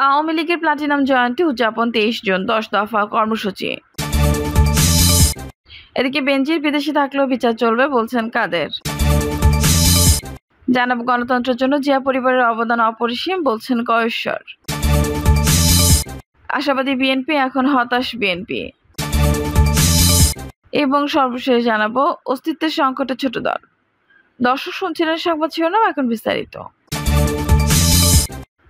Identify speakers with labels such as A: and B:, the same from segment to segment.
A: আওয়ামী লীগের প্লাটিনাম জয়ন্তী উদযাপন 23 জুন 10 দফা কর্মসূচি। এদিকে বেনজির বিদেশে থাকলেও বিচার চলবে বলছেন কাদের। জানাবো গণতন্ত্রের জন্য জিয়া পরিবারের অবদান অপরিসীম বলছেন কয়েশ্বর। আশাবাদী বিএনপি, এখন হতাশ বিএনপি। এবং সর্বশেষ জানাবো অস্তিত্বের সংকটে ছোট দল। দর্শক শুনছিলেন সংবাদ শিরোনাম, এখন বিস্তারিত।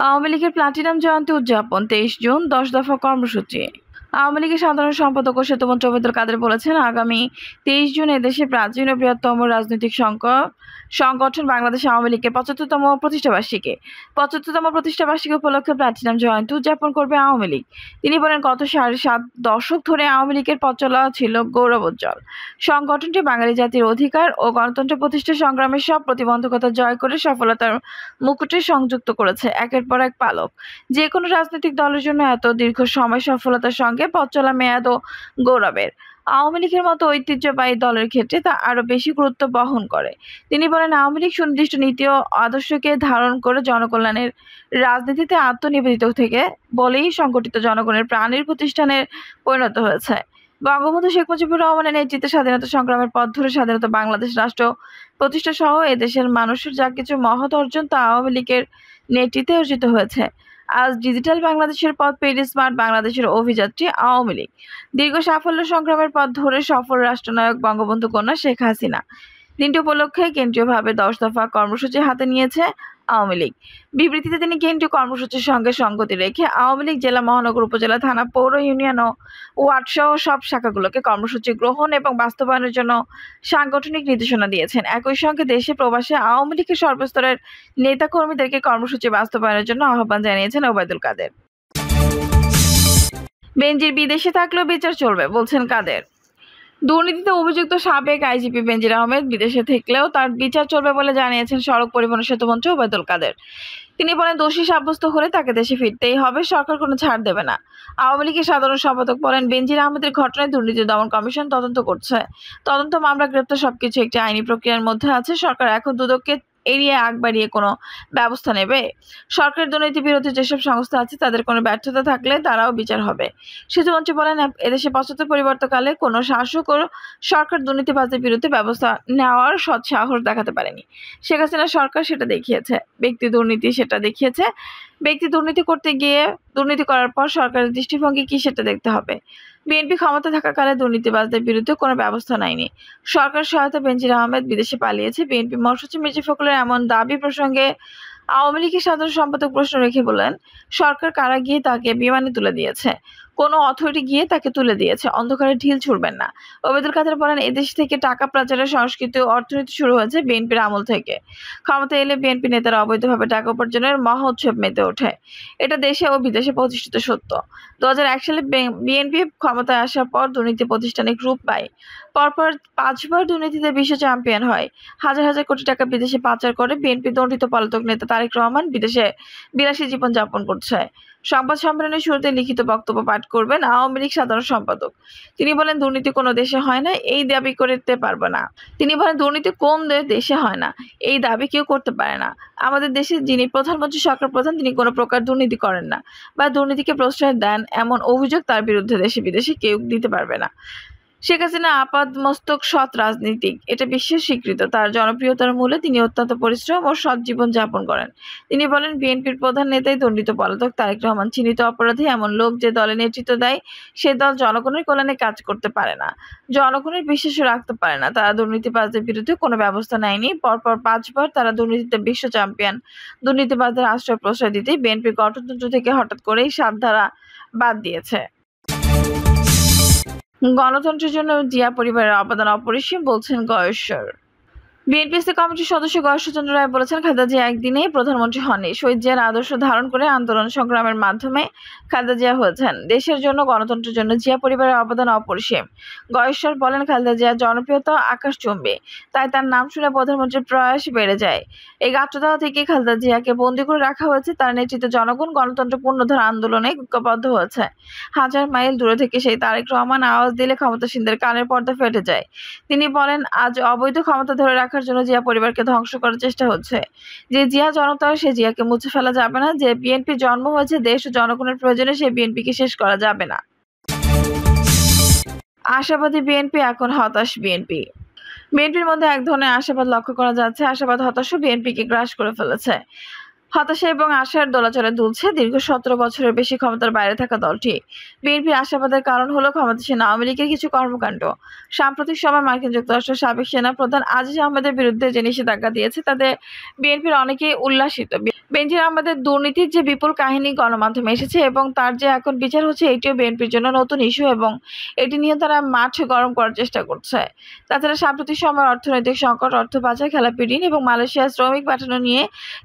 A: আওয়ামী লীগের প্লাটিনাম জয়ন্তী উদযাপন 23 জুন 10 দফা কর্মসূচি। আওয়ামী লীগের সাধারণ সম্পাদক ও সেতুমন্ত্রী ওবায়দুল কাদের বলেছেন, আগামী 23 জুন এদেশে প্রাচীন ও বৃহত্তম রাজনৈতিক সংগঠন বাংলাদেশ আওয়ামী লীগের 75তম প্রতিষ্ঠাবার্ষিকী। 75তম প্রতিষ্ঠাবার্ষিকী উপলক্ষে প্লাটিনাম জয়ন্তী উদযাপন করবে আওয়ামী লীগ। তিনি বলেন, গত 7.5 দশক ধরে আওয়ামী লীগের পথ চলা ছিল গৌরবোজ্জ্বল। সংগঠনটি বাঙালি জাতির অধিকার ও গণতন্ত্র প্রতিষ্ঠা সংগ্রামের সব প্রতিবন্ধকতা জয় করে সফলতার মুকুটে সংযুক্ত করেছে একের পর এক পালক। যে কোনো রাজনৈতিক দলের জন্য এত দীর্ঘ সময় সফলতার সঙ্গে পথ চলা মেয়াদ ও গৌরবের। আওয়ামী লীগের মতো ঐতিহ্যবাহী দলের ক্ষেত্রে তা আরো বেশি গুরুত্ব বহন করে। তিনি বলেন, আওয়ামী লীগ সুনির্দিষ্ট নীতি ও আদর্শকে ধারণ করে জনকল্যাণের রাজনীতিতে আত্মনিবেদিত থেকে বলেই সংগঠিত জনগণের প্রাণের প্রতিষ্ঠানের পরিণত হয়েছে। বঙ্গবন্ধু শেখ মুজিবুর রহমানের নেতৃত্বে স্বাধীনতা সংগ্রামের পথ ধরে স্বাধীনতা বাংলাদেশ রাষ্ট্র প্রতিষ্ঠা সহ এদেশের মানুষের যা কিছু মহৎ অর্জন তা আওয়ামী লীগের নেতৃত্বে অর্জিত হয়েছে। আজ ডিজিটাল বাংলাদেশের পথ পেরিয়ে স্মার্ট বাংলাদেশের অভিযাত্রী আওয়ামী লীগ। দীর্ঘ সাফল্য সংগ্রামের পথ ধরে সফল রাষ্ট্রনায়ক বঙ্গবন্ধু কন্যা শেখ হাসিনা। দিনটি উপলক্ষে কেন্দ্রীয়ভাবে 10 দফা কর্মসূচি হাতে নিয়েছে আওয়ামী লীগ। বিবৃতিতে তিনি কেন্দ্রীয় কর্মসূচির সঙ্গে সঙ্গতি রেখে আওয়ামী লীগ জেলা, মহানগর, উপজেলা, থানা, পৌর, ইউনিয়ন ও ওয়ার্ড সহ সব শাখাগুলোকে কর্মসূচি গ্রহণ এবং বাস্তবায়নের জন্য সাংগঠনিক নির্দেশনা দিয়েছেন। একই সঙ্গে দেশে প্রবাসে আওয়ামী লীগের সর্বস্তরের নেতাকর্মীদেরকে কর্মসূচি বাস্তবায়নের জন্য আহ্বান জানিয়েছেন ওবায়দুল কাদের। বেনজির বিদেশে থাকলেও বিচার চলবে বলছেন কাদের। দুর্নীতিতে অভিযুক্ত সাবেক আইজিপি বেনজির আহমেদ বিদেশে থাকলেও তার বিচার চলবে বলে জানিয়েছেন সড়ক পরিবহন সেতুমন্ত্রী ওবায়দুল কাদের। তিনি বলেন, দোষী সাব্যস্ত হলে তাকে দেশে ফিরতেই হবে, সরকার কোনো ছাড় দেবে না। আওয়ামী লীগের সাধারণ সম্পাদক বলেন, বেনজির আহমেদের ঘটনায় দুর্নীতি দমন কমিশন তদন্ত করছে। তদন্ত, মামলা, গ্রেপ্তার সবকিছু একটি আইনি প্রক্রিয়ার মধ্যে আছে। সরকার এখন দুদককে এড়িয়ে আগ বাড়িয়ে কোনো ব্যবস্থা নেবে? সরকারের দুর্নীতি বিরোধী যেসব সংস্থা আছে তাদের কোনো ব্যর্থতা থাকলে তারাও বিচার হবে। সেতুমন্ত্রী বলেন, এদেশে 75 পরিবর্তনকালে কোনো শাসক ও সরকার দুর্নীতিবাজদের বিরুদ্ধে ব্যবস্থা নেওয়ার সৎ সাহস দেখাতে পারেনি। শেখ হাসিনা সরকার সেটা দেখিয়েছে। ব্যক্তি দুর্নীতি সেটা দেখিয়েছে। ব্যক্তি দুর্নীতি করতে গিয়ে দুর্নীতি করার পর সরকারের দৃষ্টিভঙ্গি কি সেটা দেখতে হবে। বিএনপি ক্ষমতা থাকাকালে দুর্নীতিবাজদের বিরুদ্ধে কোনো ব্যবস্থা নেয়নি। সরকার সহায়তা বেনজির আহমেদ বিদেশে পালিয়েছে। বিএনপি মহাসচিব মির্জা ফখরুলের এমন দাবি প্রসঙ্গে আওয়ামী লীগের সাধারণ সম্পাদক প্রশ্ন রেখে বলেন, সরকার কারা গিয়ে তাকে বিমানে তুলে দিয়েছে? কোনো অথরিটি গিয়ে তাকে তুলে দিয়েছে। অন্ধকারে ঢিল ছুড়বেন না। ওবায়দুল কাদের বলেন, এদেশ থেকে টাকা পাচারের সংস্কৃতি ও অর্থনীতি শুরু হয়েছে বিএনপির আমল থেকে। ক্ষমতা এলে বিএনপি নেতারা অবৈধভাবে টাকা উপার্জনের মহা উৎসব মেতে ওঠে। এটা দেশে ও বিদেশে প্রতিষ্ঠিত সত্য। 2001 সালে বিএনপি ক্ষমতায় আসার পর দুর্নীতি প্রতিষ্ঠানিক রূপ পায়। পরপর 5 বার দুর্নীতিতে বিশ্ব চ্যাম্পিয়ন হয়। হাজার হাজার কোটি টাকা বিদেশে পাচার করে বিএনপি দণ্ডিত পলাতক নেতা তারেক রহমান বিদেশে বিলাসী জীবন যাপন করছে। সংবাদ সম্মেলনের শুরুতে লিখিত বক্তব্য পাঠ করবেন আওয়ামী লীগ সাধারণ সম্পাদক। তিনি বলেন, দুর্নীতি কোনো দেশে হয় না এই দাবি করতে পারবে না। তিনি বলেন, দুর্নীতি কোন দেশে হয় না এই দাবি কেউ করতে পারে না। আমাদের দেশে যিনি প্রধানমন্ত্রী, সরকার প্রধান, তিনি কোনো প্রকার দুর্নীতি করেন না বা দুর্নীতিকে প্রশ্রয় দেন এমন অভিযোগ তার বিরুদ্ধে দেশে বিদেশে কেউ দিতে পারবে না। শেখ হাসিনা আপাদমস্তক সৎ রাজনীতিক, এটা বিশ্বের স্বীকৃত। তার জনপ্রিয়তার মূলে তিনি অত্যন্ত পরিশ্রম ও সৎ জীবন যাপন করেন। তিনি বলেন, বিএনপির প্রধান নেতাই দণ্ডিত পলাতক তারেক রহমান চিহ্নিত অপরাধী এমন লোক যে দলে নেতৃত্ব দেয় সে দল জনগণের কল্যাণে কাজ করতে পারে না, জনগণের বিশ্বাসও রাখতে পারে না। তারা দুর্নীতিবাজদের বিরুদ্ধে কোনো ব্যবস্থা নেয়নি। পরপর 5 বার তারা দুর্নীতিতে বিশ্ব চ্যাম্পিয়ন। দুর্নীতিবাজদের আশ্রয় প্রশ্রয় দিতেই বিএনপির গঠনতন্ত্র থেকে হঠাৎ করেই 7 ধারা বাদ দিয়েছে। গণতন্ত্রের জন্য জিয়া পরিবারের অবদান অপরিসীম বলছেন কয়েশ্বর। বিএনপিসি কমিটির সদস্য গয়েশ্বরচন্দ্র রায় বলেছেন, খালেদা জিয়া একদিনেই প্রধানমন্ত্রী হননি। শহীদ জিয়ার আদর্শ ধারণ করে আন্দোলন সংগ্রামের মাধ্যমে খালেদা জিয়া হয়েছেন। দেশের জন্য, গণতন্ত্রের জন্য জিয়া পরিবারের অবদান অপরিসীম। গয়েশ্বর বলেন, খালেদা জিয়ার জনপ্রিয়তা আকাশচুম্বী, তাই তার নাম শুনে প্রধানমন্ত্রীর প্রয়াস বেড়ে যায়। এই গাত্রদাহ থেকে খালেদা জিয়াকে বন্দী করে রাখা হয়েছে। তার নেতৃত্বে জনগণ গণতন্ত্র পূর্ণধার আন্দোলনে ঐক্যবদ্ধ হয়েছে। হাজার মাইল দূরে থেকে সেই তারেক রহমান আওয়াজ দিলে ক্ষমতাসীনদের কানের পর্দা ফেটে যায়। তিনি বলেন, আজ অবৈধ ক্ষমতা ধরে রাখা রাখার জন্য জিয়া পরিবারকে ধ্বংস করার চেষ্টা হচ্ছে। যে জিয়া জনতা, সে জিয়াকে মুছে ফেলা যাবে না। যে বিএনপি জন্ম হয়েছে দেশ ও জনগণের প্রয়োজনে, সেই বিএনপিকে শেষ করা যাবে না। আশাবাদী বিএনপি, এখন হতাশ বিএনপি। বিএনপির মধ্যে এক ধরনের আশাবাদ লক্ষ্য করা যাচ্ছে। আশাবাদ হতাশও বিএনপিকে গ্রাস করে ফেলেছে। হতাশা এবং আশার দোলাচলে দুলছে দীর্ঘ 17 বছরের বেশি ক্ষমতার বাইরে থাকা দলটি। বিএনপির আশাবাদের কারণ হলো ক্ষমতাসীন আওয়ামী লীগের কিছু কর্মকাণ্ড। সাম্প্রতিক সময় মার্কিন যুক্তরাষ্ট্রের সাবেক সেনা প্রধান আজিজ আহমেদের বিরুদ্ধে যে নিষেধাজ্ঞা দিয়েছে তাতে বিএনপির অনেকেই উল্লাসিত। বেনজির আহমেদের দুর্নীতির যে বিপুল কাহিনী গণমাধ্যমে এসেছে এবং তার যে এখন বিচার হচ্ছে, এটিও বিএনপির জন্য নতুন ইস্যু এবং এটি নিয়ে তারা মাঠ গরম করার চেষ্টা করছে। তাছাড়া সাম্প্রতিক সময় অর্থনৈতিক সংকট, অর্থ পাচার, খেলাপি ঋণ এবং মালয়েশিয়ায় শ্রমিক পাঠানো নিয়ে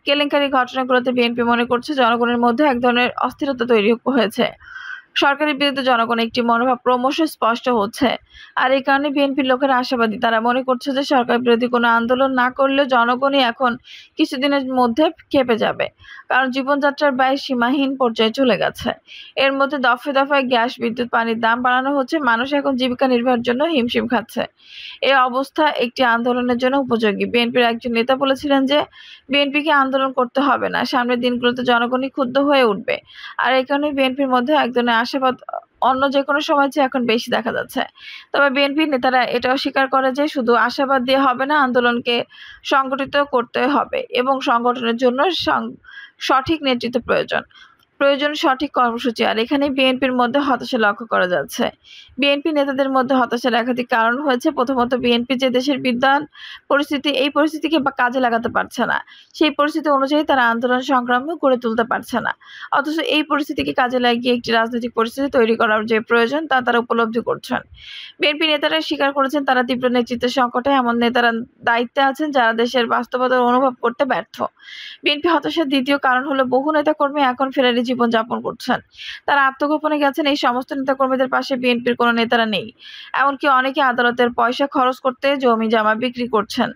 A: কেলেঙ্কারি ঘটনাগুলোতে বিএনপি মনে করছে জনগণের মধ্যে এক ধরনের অস্থিরতা তৈরি হয়েছে। সরকারের বিরুদ্ধে জনগণ একটি মনোভাব ক্রমশ স্পষ্ট হচ্ছে। আর এই কারণে বিএনপির লোকেরা আশাবাদী। তারা মনে করছে যে সরকার বিরোধী কোনো আন্দোলন না করলেও জনগণই এখন কিছুদিনের মধ্যে খেপে যাবে, কারণ জীবনযাত্রার ব্যয় সীমাহীন পর্যায়ে চলে গেছে। এর মধ্যে দফায় দফায় গ্যাস, বিদ্যুৎ, পানির দাম বাড়ানো হচ্ছে। মানুষ এখন জীবিকা নির্বাহের জন্য হিমশিম খাচ্ছে। এই অবস্থা একটি আন্দোলনের জন্য উপযোগী। বিএনপির একজন নেতা বলেছিলেন যে বিএনপিকে আন্দোলন করতে হবে না, সামনের দিনগুলোতে জনগণই ক্ষুব্ধ হয়ে উঠবে। আর এই কারণে বিএনপির মধ্যে এক ধরনের আশাবাদ অন্য যে কোনো সময় চেয়ে এখন বেশি দেখা যাচ্ছে। তবে বিএনপির নেতারা এটাও স্বীকার করে যে শুধু আশাবাদ দিয়ে হবে না, আন্দোলনকে সংগঠিত করতে হবে এবং সংগঠনের জন্য সঠিক নেতৃত্ব প্রয়োজন সঠিক কর্মসূচি। আর এখানে বিএনপির মধ্যে হতাশা লক্ষ্য করা যাচ্ছে। বিএনপি নেতাদের মধ্যে হতাশার একাধিক কারণ হয়েছে। প্রথমত, বিএনপি যে দেশের বিদ্যমান পরিস্থিতি, এই পরিস্থিতিকে কাজে লাগাতে পারছে না। সেই পরিস্থিতি অনুযায়ী তারা আন্দোলন সংগ্রাম গড়ে তুলতে পারছে না। অথচ এই পরিস্থিতিকে কাজে লাগিয়ে একটি রাজনৈতিক পরিস্থিতি তৈরি করার যে প্রয়োজন তা তারা উপলব্ধি করছেন। বিএনপি নেতারা স্বীকার করেছেন তারা তীব্র নেতৃত্বের সংকটে। এমন নেতারা দায়িত্বে আছেন যারা দেশের বাস্তবতা অনুভব করতে ব্যর্থ। বিএনপি হতাশার দ্বিতীয় কারণ হলো বহু নেতাকর্মী এখন ফেরারি জীবন যাপন করছেন। তারা আত্মগোপনে গেছেন। এই সমস্ত নেতাকর্মীদের পাশে বিএনপির কোনো নেতারা নেই। এমনকি অনেকে আদালতের পয়সা খরচ করতে জমি জামা বিক্রি করছেন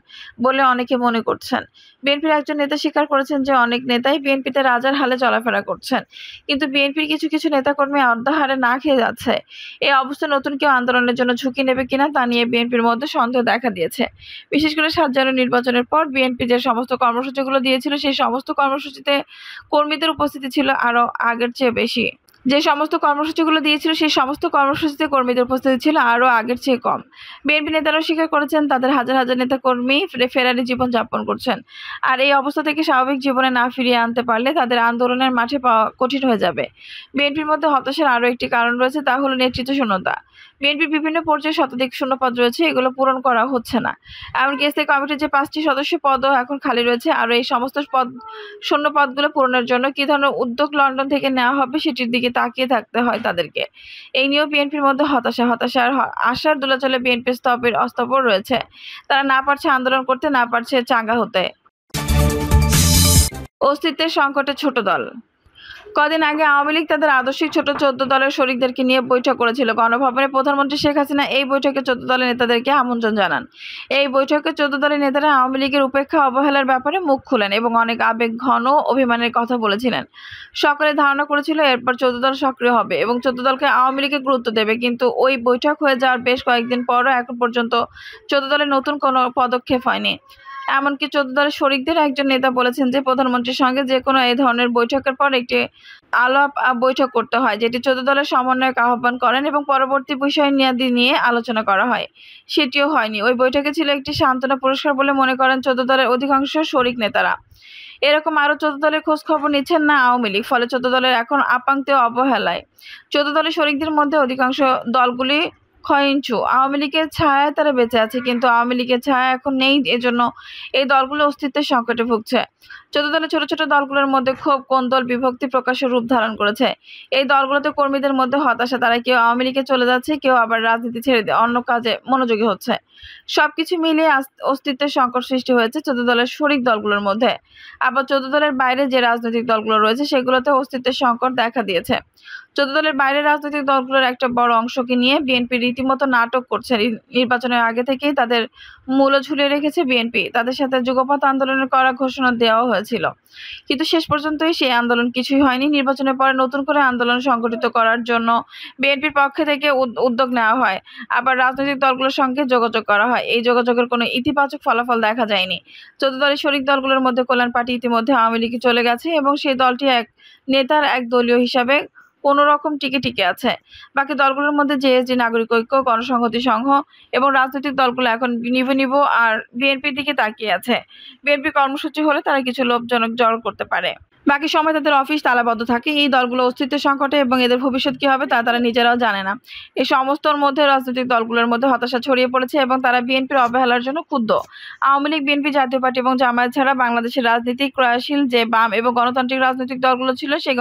A: বলে অনেকে মনে করছেন। বিএনপির একজন নেতা স্বীকার করেছেন যে অনেক নেতাই বিএনপিতে রাজার হালে চলাফেরা করছেন, কিন্তু বিএনপির কিছু কিছু নেতাকর্মী অর্ধাহারে না খেয়ে যাচ্ছে। এই অবস্থা নতুন কেউ আন্দোলনের জন্য ঝুঁকি নেবে কিনা তা নিয়ে বিএনপির মধ্যে সন্দেহ দেখা দিয়েছে। বিশেষ করে ৭ জানুয়ারি নির্বাচনের পর বিএনপি যে সমস্ত কর্মসূচিগুলো দিয়েছিল সেই সমস্ত কর্মসূচিতে কর্মীদের উপস্থিতি ছিল আরো আগের চেয়ে বেশি। সেই সমস্ত কর্মসূচিতে কর্মীদের উপস্থিতি ছিল আরো আগের চেয়ে কম। বিএনপি নেতারাও স্বীকার করেছেন তাদের হাজার হাজার নেতা কর্মী ফেরারি জীবন যাপন করছেন। আর এই অবস্থা থেকে স্বাভাবিক জীবনে না ফিরিয়ে আনতে পারলে তাদের আন্দোলনের মাঠে পাওয়া কঠিন হয়ে যাবে। বিএনপির মধ্যে হতাশার আরো একটি কারণ রয়েছে, তা হলো নেতৃত্ব শূন্যতা। বিএনপির বিভিন্ন পর্যায়ে শতাধিক শূন্যপদ রয়েছে, এগুলো পূরণ করা হচ্ছে না। এমনকি স্থায়ী কমিটির যে 5টি সদস্য পদও এখন খালি রয়েছে। আর এই সমস্ত শূন্য পদগুলো পূরণের জন্য কি ধরনের উদ্যোগ লন্ডন থেকে নেওয়া হবে সেটির দিকে তাকিয়ে থাকতে হয় তাদেরকে। এই নিয়েও বিএনপির মধ্যে হতাশা আর আশার দোলাচলে বিএনপি অস্তব্য রয়েছে। তারা না পারছে আন্দোলন করতে, না পারছে চাঙ্গা হতে। অস্তিত্বের সংকটে ছোট দল। কদিন আগে আওয়ামী লীগ তাদের আদর্শিক ছোট 14 দলের শরিকদেরকে নিয়ে বৈঠক করেছিল। গণভবনে প্রধানমন্ত্রী শেখ হাসিনা এই বৈঠকে 14 দলের নেতাদেরকে আমন্ত্রণ জানান। এই বৈঠকে 14 দলের নেতারা আওয়ামী লীগের উপেক্ষা অবহেলার ব্যাপারে মুখ খুলেন এবং অনেক আবেগ ঘন অভিমানের কথা বলেছিলেন। সকলে ধারণা করেছিল এরপর 14 দল সক্রিয় হবে এবং 14 দলকে আওয়ামী লীগে গুরুত্ব দেবে, কিন্তু ওই বৈঠক হয়ে যাওয়ার বেশ কয়েকদিন পরও এখন পর্যন্ত 14 দলের নতুন কোনো পদক্ষেপ হয়নি। এমনকি 14 দলের শরিকদের একজন নেতা বলেছেন যে প্রধানমন্ত্রীর সঙ্গে যে কোনো এই ধরনের বৈঠকের পর একটি আলাপ বৈঠক করতে হয়, যেটি 14 দলের সমন্বয়ক আহ্বান করেন এবং পরবর্তী বিষয় নিয়ে আলোচনা করা হয়। সেটিও হয়নি। ওই বৈঠকে ছিল একটি সান্ত্বনা পুরস্কার বলে মনে করেন 14 দলের অধিকাংশ শরিক নেতারা। এরকম আরো 14 দলের খোঁজ খবর নিচ্ছেন না আওয়ামী লীগ, ফলে 14 দলের এখন আপাঙ্ক্তেয় অবহেলায়। 14 দলের শরিকদের মধ্যে অধিকাংশ দলগুলি ক্ষয়িষ্ণু। আওয়ামী লীগের ছায়ায় তারা বেঁচে আছে, কিন্তু আওয়ামী লীগের ছায়া এখন নেই। এজন্য এই দলগুলো অস্তিত্বের সংকটে ভুগছে। 14 দলের ছোট ছোট দলগুলোর মধ্যে ক্ষোভ, কোন্দল, বিভক্তি প্রকাশের রূপ ধারণ করেছে। এই দলগুলোতে কর্মীদের মধ্যে হতাশা। তারা কেউ আওয়ামী লীগে চলে যাচ্ছে, কেউ আবার রাজনীতি ছেড়ে দিয়ে অন্য কাজে মনোযোগী হচ্ছে। সবকিছু মিলিয়ে অস্তিত্বের সংকট সৃষ্টি হয়েছে 14 দলের শরিক দলগুলোর মধ্যে। আবার 14 দলের বাইরে যে রাজনৈতিক দলগুলো রয়েছে সেগুলোতে অস্তিত্বের সংকট দেখা দিয়েছে। 14 দলের বাইরের রাজনৈতিক দলগুলোর একটা বড় অংশকে নিয়ে বিএনপি রীতিমতো নাটক করছে। নির্বাচনের আগে থেকেই তাদের মূল্য ঝুলিয়ে রেখেছে বিএনপি। তাদের সাথে যুগপৎ আন্দোলনের করা ঘোষণা দেওয়া হয়েছে। হয়েছিল, কিন্তু শেষ পর্যন্তই সেই আন্দোলন কিছুই হয়নি। নির্বাচনের পরে নতুন করে আন্দোলন সংগঠিত করার জন্য বিএনপির পক্ষ থেকে উদ্যোগ নেওয়া হয়, আবার রাজনৈতিক দলগুলোর সঙ্গে যোগাযোগ করা হয়। এই যোগাযোগের কোনো ইতিবাচক ফলাফল দেখা যায়নি। 14 দলের শরিক দলগুলোর মধ্যে কল্যাণ পার্টি ইতিমধ্যে আওয়ামী লীগে চলে গেছে এবং সেই দলটি এক নেতার এক দলীয় হিসাবে কোনো রকম টিকে আছে। বাকি দলগুলোর মধ্যে জেএসডি, নাগরিক ঐক্য, গণসংহতি সংঘ এবং রাজনৈতিক দলগুলো এখন নিব আর বিএনপির দিকে তাকিয়ে আছে। বিএনপি কর্মসূচি হলে তারা কিছু লোকজনক জড়ো করতে পারে, বাকি সময় তাদের অফিস তালাবদ্ধ থাকে। এই দলগুলো অস্তিত্বের সংকটে এবং এদের ভবিষ্যৎ কি হবে তা তারা নিজেরাও জানে না। এই সমস্তর মধ্যে রাজনৈতিক দলগুলোর মধ্যে হতাশা ছড়িয়ে পড়েছে এবং তারা বিএনপির অবহেলার জন্য ক্ষুব্ধ। আওয়ামী লীগ, বিএনপি, জাতীয় পার্টি এবং জামায়াত ছাড়া বাংলাদেশের রাজনীতি ক্রিয়াশীল যে বাম এবং গণতান্ত্রিক রাজনৈতিক দলগুলো ছিল, সেই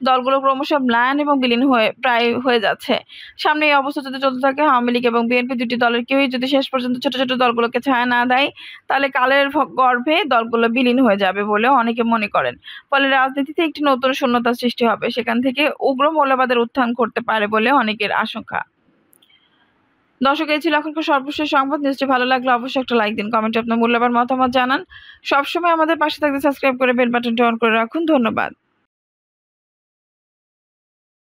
A: দলগুলো ক্রমশ ম্লান এবং বিলীন প্রায় হয়ে যাচ্ছে। সামনে এই অবস্থা যদি চলতে থাকে, আওয়ামী লীগ এবং বিএনপি দুটি দলের কেউই যদি শেষ পর্যন্ত ছোট ছোট দলগুলোকে ছায়া না দেয়, তাহলে কালের গর্ভে দলগুলো বিলীন হয়ে যাবে বলেও অনেকে মনে করেন। ফলে রাজনীতিতে একটি নতুন শূন্যতার সৃষ্টি হবে, সেখান থেকে উগ্র মৌলবাদের উত্থান ঘটতে পারে বলে অনেকের আশঙ্কা। দর্শক, এই ছিল এখনকার সর্বশেষ সংবাদ। নিউজটি ভালো লাগলে অবশ্যই একটা লাইক দিন, কমেন্টে আপনার মূল্যবান মতামত জানান। সবসময় আমাদের পাশে থাকতে সাবস্ক্রাইব করে বেল বাটনটি অন করে রাখুন। ধন্যবাদ।